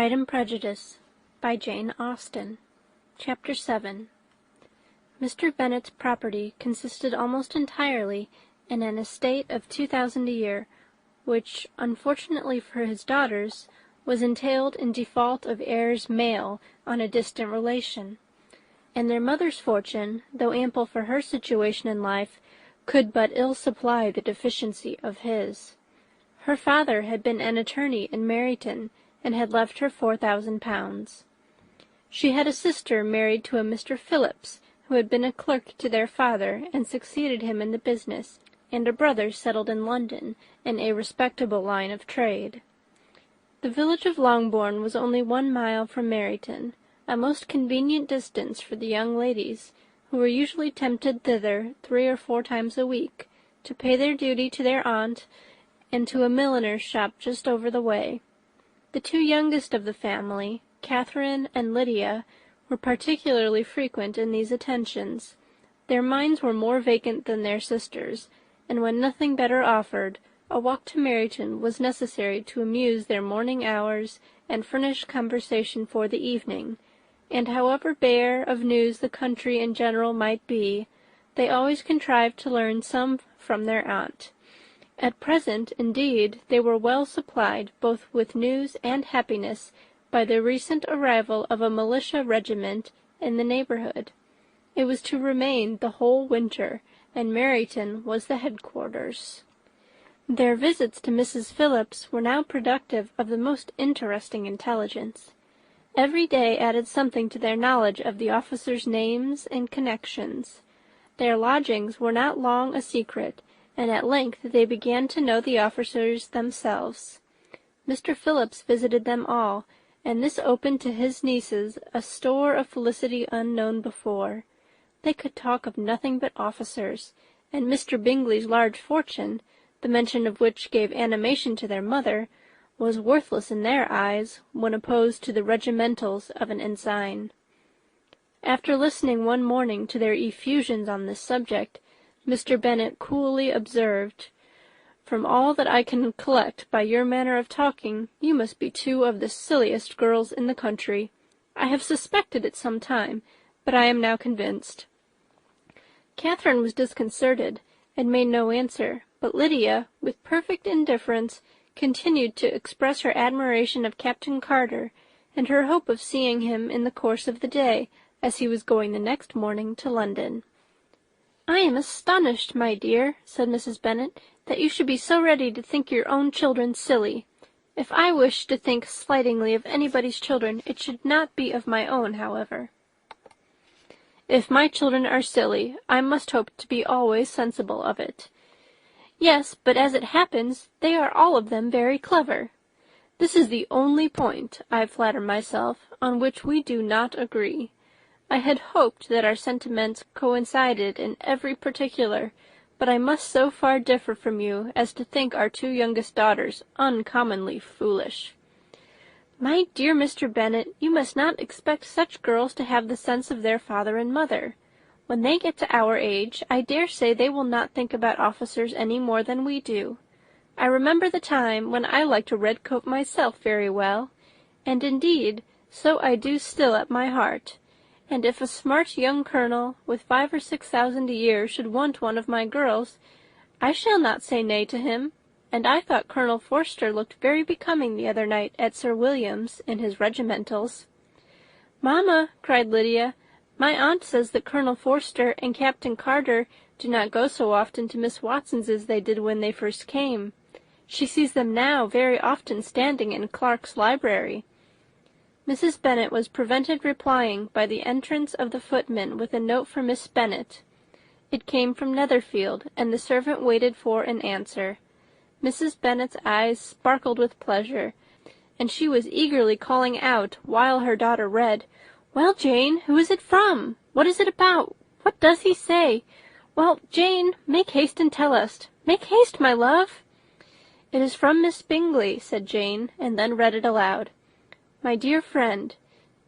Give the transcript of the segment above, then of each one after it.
Pride and Prejudice by Jane Austen. Chapter 7. Mr. Bennet's property consisted almost entirely in an estate of 2,000 a year, which, unfortunately for his daughters, was entailed in default of heirs male on a distant relation, and their mother's fortune, though ample for her situation in life, could but ill supply the deficiency of his. Her father had been an attorney in Meryton, and had left her £4,000. She had a sister married to a Mr. Phillips, who had been a clerk to their father, and succeeded him in the business, and a brother settled in London, in a respectable line of trade. The village of Longbourn was only 1 mile from Meryton, a most convenient distance for the young ladies, who were usually tempted thither 3 or 4 times a week, to pay their duty to their aunt, and to a milliner's shop just over the way. The 2 youngest of the family, Catherine and Lydia, were particularly frequent in these attentions. Their minds were more vacant than their sisters', and when nothing better offered, a walk to Meryton was necessary to amuse their morning hours and furnish conversation for the evening, and however bare of news the country in general might be, they always contrived to learn some from their aunt. At present, indeed, they were well supplied both with news and happiness by the recent arrival of a militia regiment in the neighbourhood. It was to remain the whole winter, and Meryton was the headquarters. Their visits to Mrs. Phillips were now productive of the most interesting intelligence. Every day added something to their knowledge of the officers' names and connections. Their lodgings were not long a secret, and at length they began to know the officers themselves. Mr. Phillips visited them all, and this opened to his nieces a store of felicity unknown before. They could talk of nothing but officers, and Mr. Bingley's large fortune, the mention of which gave animation to their mother, was worthless in their eyes when opposed to the regimentals of an ensign. After listening one morning to their effusions on this subject, Mr. Bennet coolly observed, "From all that I can collect by your manner of talking, you must be 2 of the silliest girls in the country. I have suspected it some time, but I am now convinced." Catherine was disconcerted, and made no answer, but Lydia, with perfect indifference, continued to express her admiration of Captain Carter, and her hope of seeing him in the course of the day, as he was going the next morning to London. "I am astonished, my dear," said Mrs. Bennet, "that you should be so ready to think your own children silly. If I wish to think slightingly of anybody's children, it should not be of my own, however." "If my children are silly, I must hope to be always sensible of it." "Yes, but as it happens, they are all of them very clever. This is the only point, I flatter myself, on which we do not agree. I had hoped that our sentiments coincided in every particular, but I must so far differ from you as to think our 2 youngest daughters uncommonly foolish." "My dear Mr. Bennet, you must not expect such girls to have the sense of their father and mother. When they get to our age, I dare say they will not think about officers any more than we do. I remember the time when I liked a red coat myself very well, and indeed so I do still at my heart. And if a smart young colonel, with 5,000 or 6,000 a year, should want one of my girls, I shall not say nay to him, and I thought Colonel Forster looked very becoming the other night at Sir William's in his regimentals." "Mamma," cried Lydia, "my aunt says that Colonel Forster and Captain Carter do not go so often to Miss Watson's as they did when they first came. She sees them now very often standing in Clark's library." Mrs. Bennet was prevented replying by the entrance of the footman with a note for Miss Bennet. It came from Netherfield, and the servant waited for an answer. Mrs. Bennet's eyes sparkled with pleasure, and she was eagerly calling out, while her daughter read, "Well, Jane, who is it from? What is it about? What does he say? Well, Jane, make haste and tell us. Make haste, my love." "It is from Miss Bingley," said Jane, and then read it aloud. "My dear friend,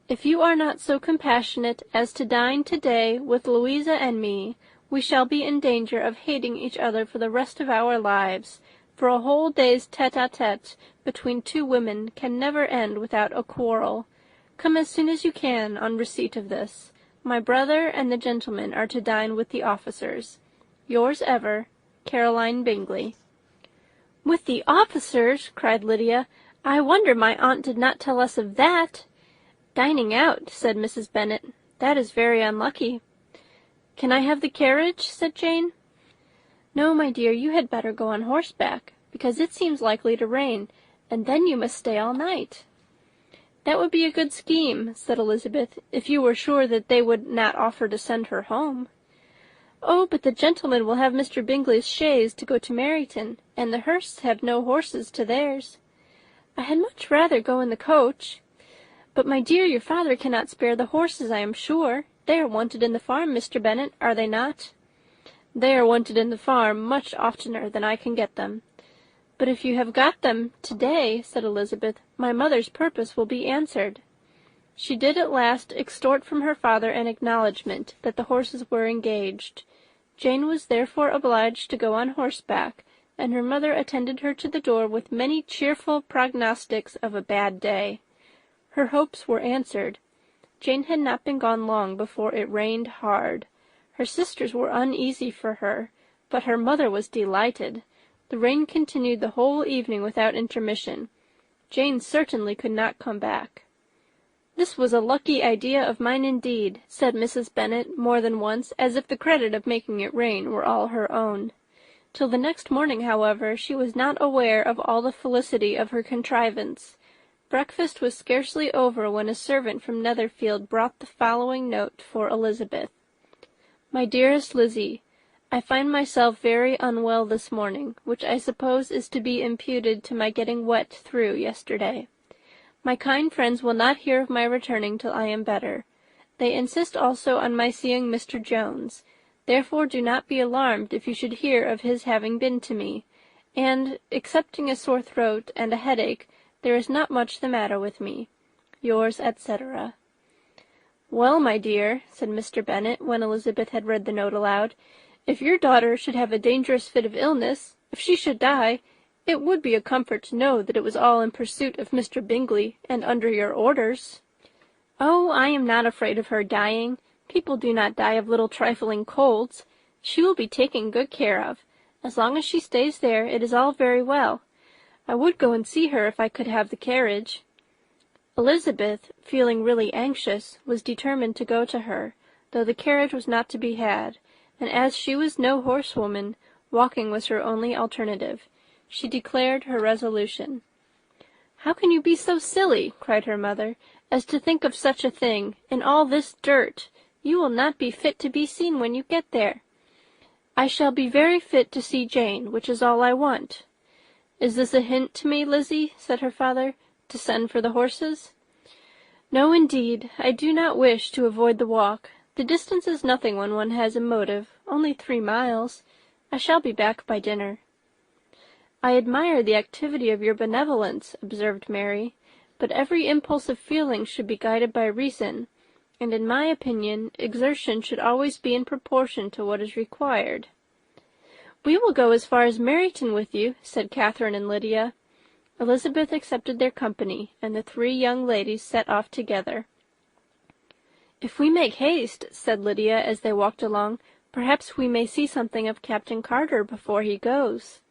if you are not so compassionate as to dine to-day with Louisa and me, we shall be in danger of hating each other for the rest of our lives, for a whole day's tete-a-tete between two women can never end without a quarrel. Come as soon as you can on receipt of this. My brother and the gentlemen are to dine with the officers. Yours ever, Caroline Bingley. With the officers! Cried Lydia. I wonder my aunt did not tell us of that. Dining out, said Mrs. Bennet. That is very unlucky. Can I have the carriage? Said Jane. No, my dear, you had better go on horseback, because it seems likely to rain, and then you must stay all night. That would be a good scheme, said Elizabeth, if you were sure that they would not offer to send her home. Oh, but the gentlemen will have Mr. Bingley's chaise to go to Meryton, and the Hursts have no horses to theirs. I had much rather go in the coach. But, my dear, your father cannot spare the horses, I am sure. They are wanted in the farm, Mr. Bennet, are they not? They are wanted in the farm much oftener than I can get them. But if you have got them to-day, said Elizabeth, my mother's purpose will be answered. She did at last extort from her father an acknowledgment that the horses were engaged. Jane was therefore obliged to go on horseback, and her mother attended her to the door with many cheerful prognostics of a bad day. Her hopes were answered. Jane had not been gone long before it rained hard. Her sisters were uneasy for her, but her mother was delighted. The rain continued the whole evening without intermission. Jane certainly could not come back. This was a lucky idea of mine indeed, said Mrs. Bennet more than once, as if the credit of making it rain were all her own. Till the next morning, however, she was not aware of all the felicity of her contrivance. Breakfast was scarcely over when a servant from Netherfield brought the following note for Elizabeth. My dearest Lizzie, I find myself very unwell this morning, which I suppose is to be imputed to my getting wet through yesterday. My kind friends will not hear of my returning till I am better. They insist also on my seeing Mr. Jones. Therefore do not be alarmed if you should hear of his having been to me, and, excepting a sore throat and a headache, there is not much the matter with me. Yours, etc. Well, my dear, said Mr. Bennet, when Elizabeth had read the note aloud, if your daughter should have a dangerous fit of illness, if she should die, it would be a comfort to know that it was all in pursuit of Mr. Bingley, and under your orders. Oh, I am not afraid of her dying. People do not die of little trifling colds. She will be taken good care of. As long as she stays there, it is all very well. I would go and see her if I could have the carriage. Elizabeth, feeling really anxious, was determined to go to her, though the carriage was not to be had, and as she was no horsewoman, walking was her only alternative. She declared her resolution. How can you be so silly, cried her mother, as to think of such a thing, in all this dirt? You will not be fit to be seen when you get there. I shall be very fit to see Jane, which is all I want. Is this a hint to me, Lizzie, said her father, to send for the horses? No, indeed, I do not wish to avoid the walk. The distance is nothing when one has a motive, only 3 miles. I shall be back by dinner. I admire the activity of your benevolence, observed Mary, but every impulse of feeling should be guided by reason, and in my opinion exertion should always be in proportion to what is required. We will go as far as Meryton with you, said Catherine and Lydia. Elizabeth accepted their company, and the 3 young ladies set off together. If we make haste, said Lydia as they walked along, perhaps we may see something of Captain Carter before he goes.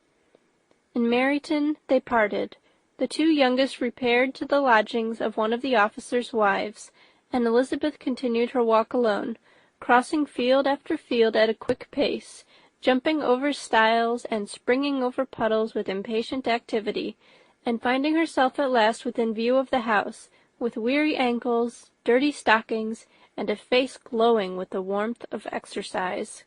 In Meryton they parted. The 2 youngest repaired to the lodgings of one of the officers' wives, and Elizabeth continued her walk alone, crossing field after field at a quick pace, jumping over stiles and springing over puddles with impatient activity, and finding herself at last within view of the house, with weary ankles, dirty stockings, and a face glowing with the warmth of exercise.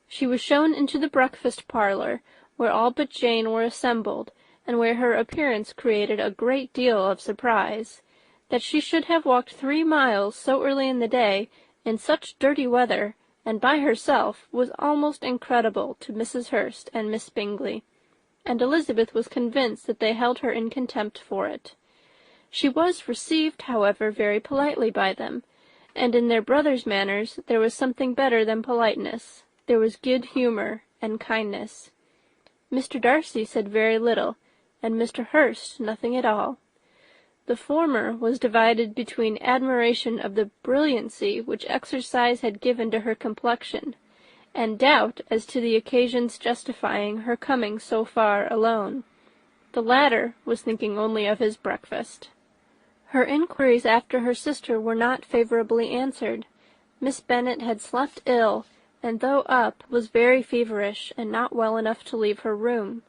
She was shown into the breakfast parlour, where all but Jane were assembled, and where her appearance created a great deal of surprise. That she should have walked 3 miles so early in the day, in such dirty weather, and by herself, was almost incredible to Mrs. Hurst and Miss Bingley, and Elizabeth was convinced that they held her in contempt for it. She was received, however, very politely by them, and in their brother's manners there was something better than politeness. There was good humour and kindness. Mr. Darcy said very little, and Mr. Hurst nothing at all. The former was divided between admiration of the brilliancy which exercise had given to her complexion, and doubt as to the occasions justifying her coming so far alone. The latter was thinking only of his breakfast. Her inquiries after her sister were not favourably answered. Miss Bennet had slept ill, and though up, was very feverish, and not well enough to leave her room.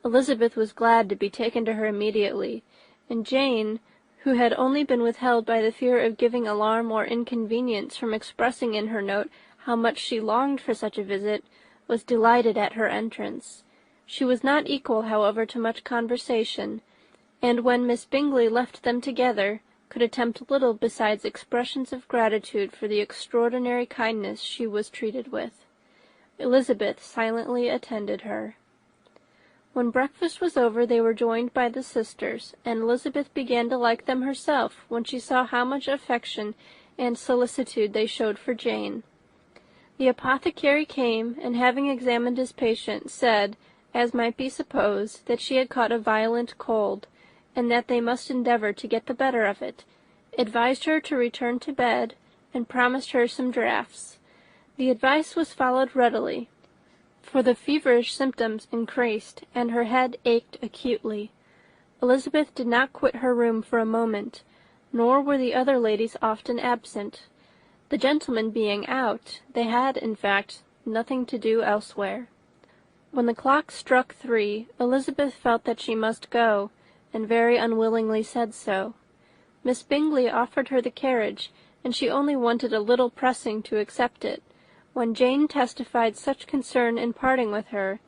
Elizabeth was glad to be taken to her immediately, and Jane, who had only been withheld by the fear of giving alarm or inconvenience from expressing in her note how much she longed for such a visit, was delighted at her entrance. She was not equal, however, to much conversation, and when Miss Bingley left them together, could attempt little besides expressions of gratitude for the extraordinary kindness she was treated with. Elizabeth silently attended her. When breakfast was over, they were joined by the sisters, and Elizabeth began to like them herself when she saw how much affection and solicitude they showed for Jane. The apothecary came, and having examined his patient, said, as might be supposed, that she had caught a violent cold, and that they must endeavour to get the better of it, advised her to return to bed, and promised her some draughts. The advice was followed readily, for the feverish symptoms increased, and her head ached acutely. Elizabeth did not quit her room for a moment, nor were the other ladies often absent. The gentlemen being out, they had, in fact, nothing to do elsewhere. When the clock struck 3, Elizabeth felt that she must go, and very unwillingly said so. Miss Bingley offered her the carriage, and she only wanted a little pressing to accept it, when Jane testified such concern in parting with her,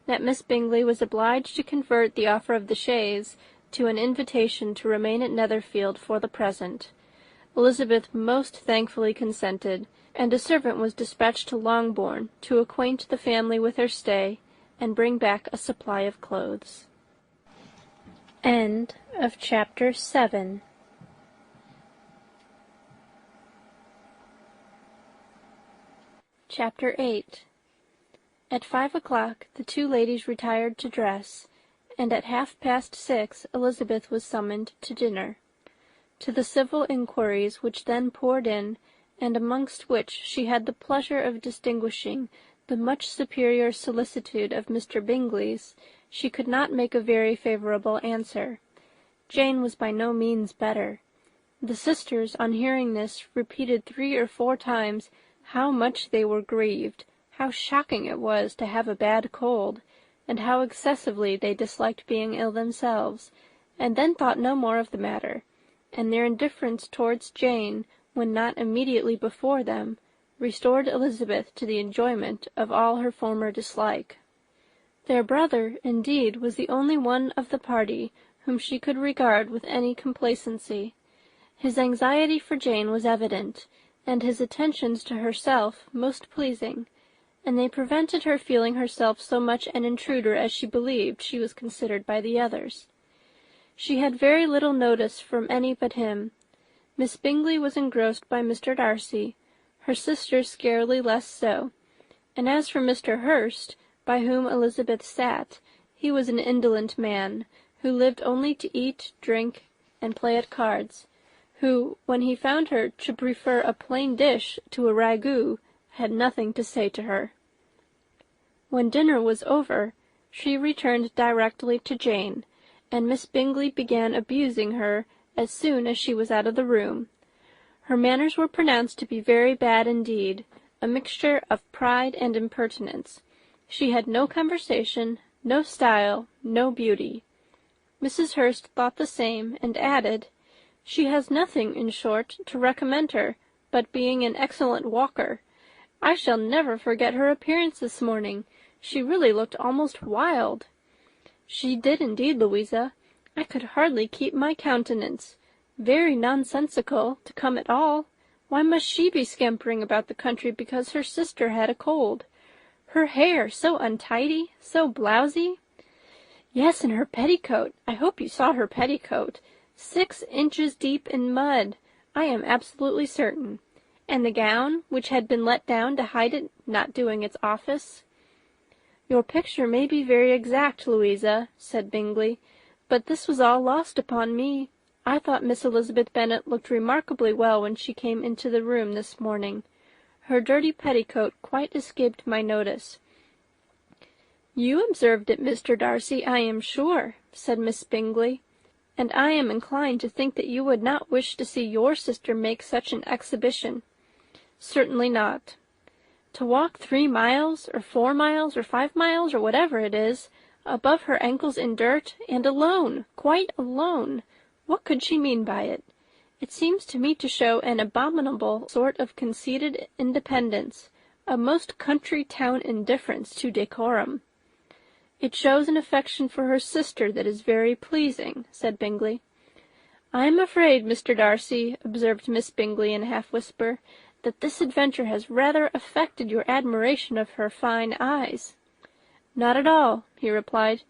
that Miss Bingley was obliged to convert the offer of the chaise to an invitation to remain at Netherfield for the present. Elizabeth most thankfully consented, and a servant was dispatched to Longbourn to acquaint the family with her stay, and bring back a supply of clothes. End of Chapter 7. Chapter 8. At 5 o'clock the two ladies retired to dress, and at 6:30 Elizabeth was summoned to dinner. To the civil inquiries which then poured in, and amongst which she had the pleasure of distinguishing the much superior solicitude of Mr. Bingley's, she could not make a very favourable answer. Jane was by no means better. The sisters, on hearing this, repeated 3 or 4 times how much they were grieved, how shocking it was to have a bad cold, and how excessively they disliked being ill themselves, and then thought no more of the matter, and their indifference towards Jane, when not immediately before them, restored Elizabeth to the enjoyment of all her former dislike. Their brother, indeed, was the only one of the party whom she could regard with any complacency. His anxiety for Jane was evident, and his attentions to herself most pleasing, and they prevented her feeling herself so much an intruder as she believed she was considered by the others. She had very little notice from any but him. Miss Bingley was engrossed by Mr. Darcy, her sister scarcely less so, and as for Mr. Hurst, by whom Elizabeth sat, he was an indolent man, who lived only to eat, drink, and play at cards, who, when he found her to prefer a plain dish to a ragout, had nothing to say to her. When dinner was over, she returned directly to Jane, and Miss Bingley began abusing her as soon as she was out of the room. Her manners were pronounced to be very bad indeed, a mixture of pride and impertinence. She had no conversation, no style, no beauty. Mrs. Hurst thought the same, and added, "She has nothing, in short, to recommend her, but being an excellent walker. I shall never forget her appearance this morning. She really looked almost wild." "She did indeed, Louisa. I could hardly keep my countenance. Very nonsensical, to come at all. Why must she be scampering about the country because her sister had a cold? Her hair so untidy, so blousy." "Yes, and her petticoat. I hope you saw her petticoat. 6 inches deep in mud, I am absolutely certain. And the gown, which had been let down to hide it not doing its office." "Your picture may be very exact, Louisa," said Bingley, "but this was all lost upon me. I thought Miss Elizabeth Bennet looked remarkably well when she came into the room this morning. Her dirty petticoat quite escaped my notice." "You observed it, Mr. Darcy, I am sure," said Miss Bingley, "and I am inclined to think that you would not wish to see your sister make such an exhibition." "Certainly not. To walk 3 miles, or 4 miles, or 5 miles, or whatever it is, above her ankles in dirt, and alone, quite alone! What could she mean by it? It seems to me to show an abominable sort of conceited independence, a most country town indifference to decorum." "It shows an affection for her sister that is very pleasing," said Bingley. "I am afraid, Mr. Darcy," observed Miss Bingley in a half-whisper, "that this adventure has rather affected your admiration of her fine eyes." "Not at all," he replied.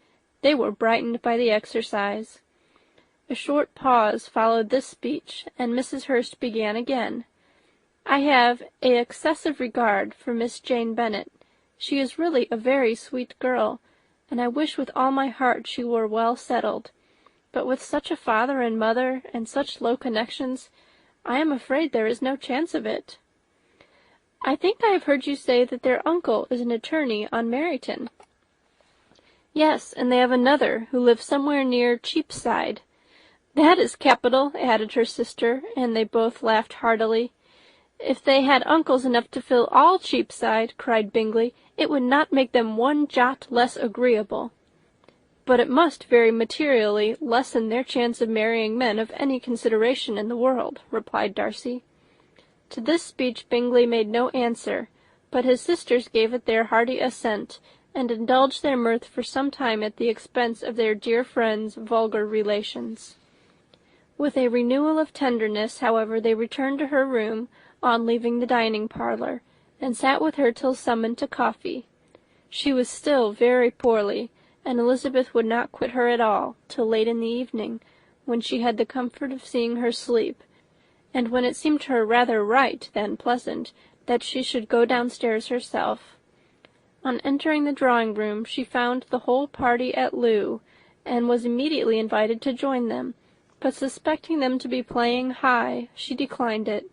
"They were brightened by the exercise." A short pause followed this speech, and Mrs. Hurst began again. "I have an excessive regard for Miss Jane Bennet. She is really a very sweet girl, and I wish with all my heart she were well settled. But with such a father and mother, and such low connections, I am afraid there is no chance of it." "I think I have heard you say that their uncle is an attorney on Meryton." "Yes, and they have another, who lives somewhere near Cheapside." "That is capital," added her sister, and they both laughed heartily. "If they had uncles enough to fill all Cheapside," cried Bingley, "it would not make them one jot less agreeable." "But it must very materially lessen their chance of marrying men of any consideration in the world," replied Darcy. To this speech Bingley made no answer, but his sisters gave it their hearty assent, and indulged their mirth for some time at the expense of their dear friend's vulgar relations. With a renewal of tenderness, however, they returned to her room on leaving the dining-parlour, and sat with her till summoned to coffee. She was still very poorly, and Elizabeth would not quit her at all till late in the evening, when she had the comfort of seeing her sleep, and when it seemed to her rather right than pleasant that she should go downstairs herself. On entering the drawing-room, she found the whole party at loo, and was immediately invited to join them, but suspecting them to be playing high, she declined it,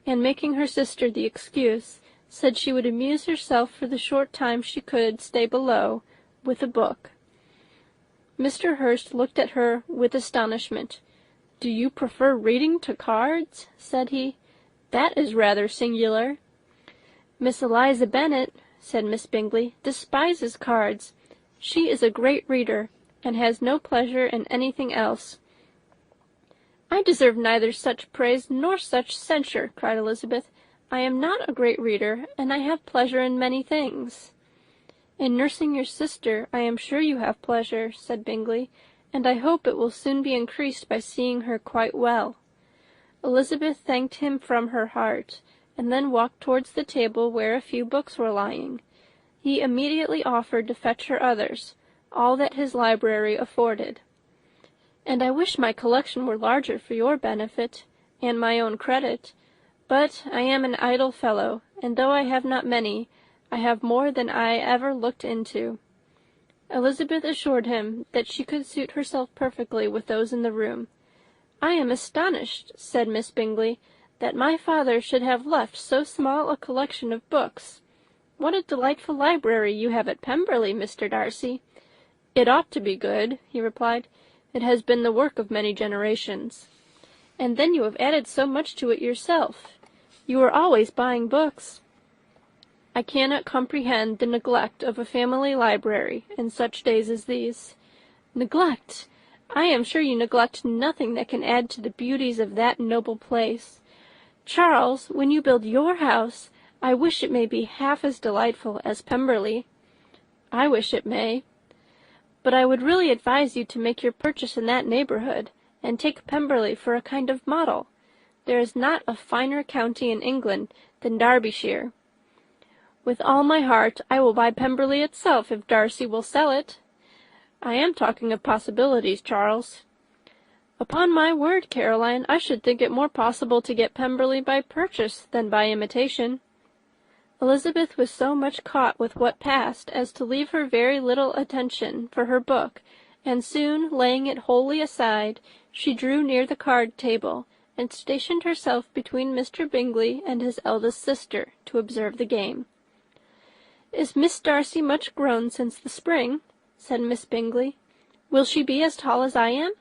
and making her sister the excuse, said she would amuse herself for the short time she could stay below with a book. Mr. Hurst looked at her with astonishment. "Do you prefer reading to cards?" said he. "That is rather singular." "Miss Eliza Bennet," said Miss Bingley, "despises cards. She is a great reader, and has no pleasure in anything else." "I deserve neither such praise nor such censure," cried Elizabeth. "I am not a great reader, and I have pleasure in many things." "In nursing your sister, I am sure you have pleasure," said Bingley, "and I hope it will soon be increased by seeing her quite well." Elizabeth thanked him from her heart, and then walked towards the table where a few books were lying. He immediately offered to fetch her others, all that his library afforded. "And I wish my collection were larger for your benefit, and my own credit. But I am an idle fellow, and though I have not many, I have more than I ever looked into." Elizabeth assured him that she could suit herself perfectly with those in the room. "I am astonished," said Miss Bingley, "that my father should have left so small a collection of books. What a delightful library you have at Pemberley, Mr. Darcy." "It ought to be good," he replied. "It has been the work of many generations." "And then you have added so much to it yourself. You are always buying books." "I cannot comprehend the neglect of a family library in such days as these." "Neglect! I am sure you neglect nothing that can add to the beauties of that noble place. Charles, when you build your house, I wish it may be half as delightful as Pemberley." "I wish it may. But I would really advise you to make your purchase in that neighbourhood, and take Pemberley for a kind of model. There is not a finer county in England than Derbyshire." "With all my heart I will buy Pemberley itself, if Darcy will sell it." "I am talking of possibilities, Charles." "Upon my word, Caroline, I should think it more possible to get Pemberley by purchase than by imitation." Elizabeth was so much caught with what passed as to leave her very little attention for her book, and soon, laying it wholly aside, she drew near the card table, and stationed herself between Mr. Bingley and his eldest sister, to observe the game. "Is Miss Darcy much grown since the spring?" said Miss Bingley. "Will she be as tall as I am?"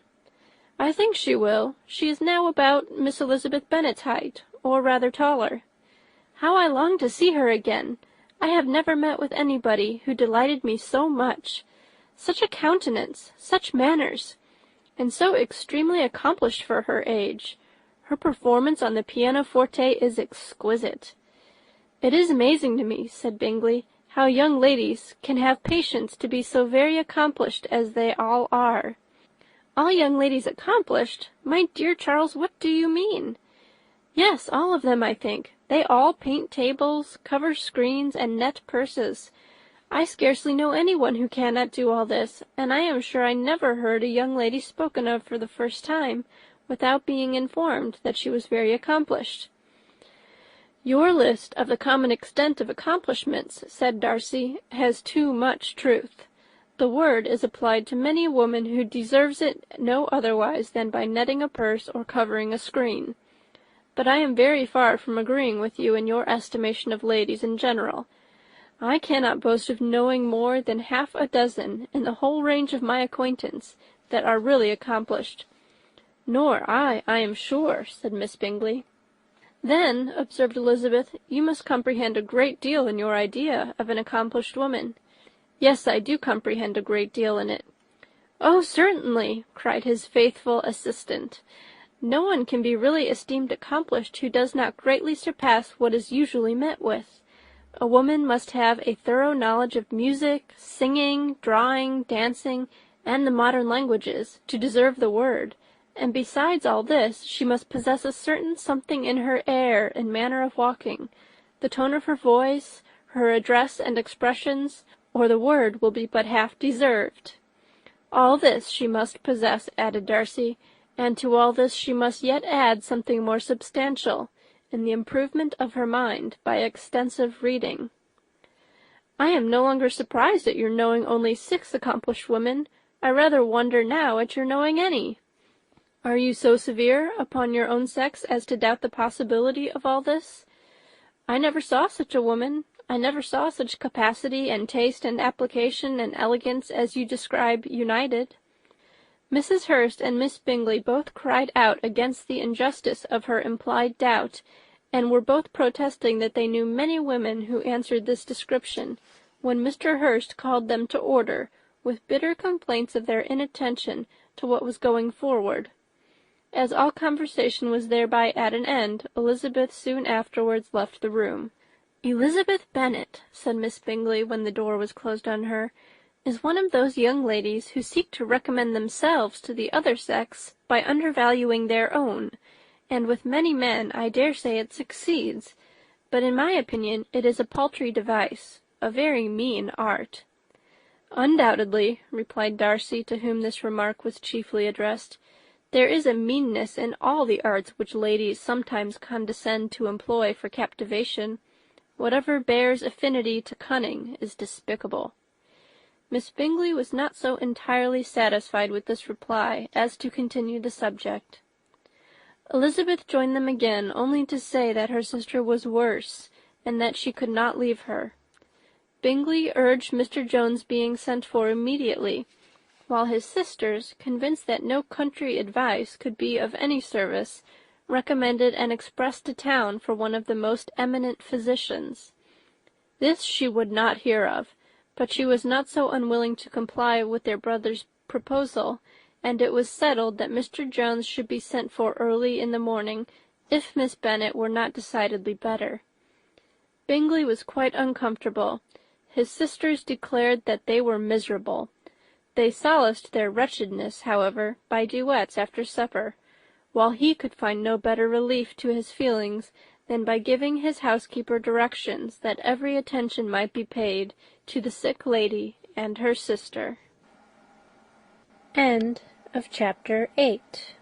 "I think she will. She is now about Miss Elizabeth Bennet's height, or rather taller. How I long to see her again! I have never met with anybody who delighted me so much. Such a countenance, such manners, and so extremely accomplished for her age. Her performance on the pianoforte is exquisite." "It is amazing to me," said Bingley, "how young ladies can have patience to be so very accomplished as they all are." "All young ladies accomplished? My dear Charles, what do you mean?" "Yes, all of them, I think. They all paint tables, cover screens, and net purses. I scarcely know anyone who cannot do all this, and I am sure I never heard a young lady spoken of for the first time, without being informed that she was very accomplished." "Your list of the common extent of accomplishments," said Darcy, "has too much truth. The word is applied to many a woman who deserves it no otherwise than by netting a purse or covering a screen. But I am very far from agreeing with you in your estimation of ladies in general. I cannot boast of knowing more than half a dozen, in the whole range of my acquaintance, that are really accomplished." "Nor I am sure," said Miss Bingley. "Then," observed Elizabeth, "you must comprehend a great deal in your idea of an accomplished woman." "Yes, I do comprehend a great deal in it." "Oh, certainly," cried his faithful assistant. "No one can be really esteemed accomplished who does not greatly surpass what is usually met with. A woman must have a thorough knowledge of music, singing, drawing, dancing, and the modern languages, to deserve the word, and besides all this, she must possess a certain something in her air and manner of walking, the tone of her voice, her address and expressions, or the word will be but half deserved." "All this she must possess," added Darcy, "and to all this she must yet add something more substantial, in the improvement of her mind by extensive reading." "I am no longer surprised at your knowing only 6 accomplished women. I rather wonder now at your knowing any." "Are you so severe upon your own sex as to doubt the possibility of all this? I never saw such a woman. I never saw such capacity and taste and application and elegance as you describe united." Mrs. Hurst and Miss Bingley both cried out against the injustice of her implied doubt, and were both protesting that they knew many women who answered this description, when Mr. Hurst called them to order, with bitter complaints of their inattention to what was going forward. As all conversation was thereby at an end, Elizabeth soon afterwards left the room. "Elizabeth Bennet," said Miss Bingley, when the door was closed on her, "is one of those young ladies who seek to recommend themselves to the other sex by undervaluing their own, and with many men I dare say it succeeds, but in my opinion it is a paltry device, a very mean art." "Undoubtedly," replied Darcy, to whom this remark was chiefly addressed, "there is a meanness in all the arts which ladies sometimes condescend to employ for captivation. Whatever bears affinity to cunning is despicable." Miss Bingley was not so entirely satisfied with this reply as to continue the subject. Elizabeth joined them again, only to say that her sister was worse, and that she could not leave her. Bingley urged Mr. Jones being sent for immediately, while his sisters, convinced that no country advice could be of any service, recommended an express to town for one of the most eminent physicians. This she would not hear of, but she was not so unwilling to comply with their brother's proposal, and it was settled that Mr. Jones should be sent for early in the morning, if Miss Bennet were not decidedly better. Bingley was quite uncomfortable. His sisters declared that they were miserable. They solaced their wretchedness, however, by duets after supper, while he could find no better relief to his feelings than by giving his housekeeper directions that every attention might be paid to the sick lady and her sister. End of Chapter 8.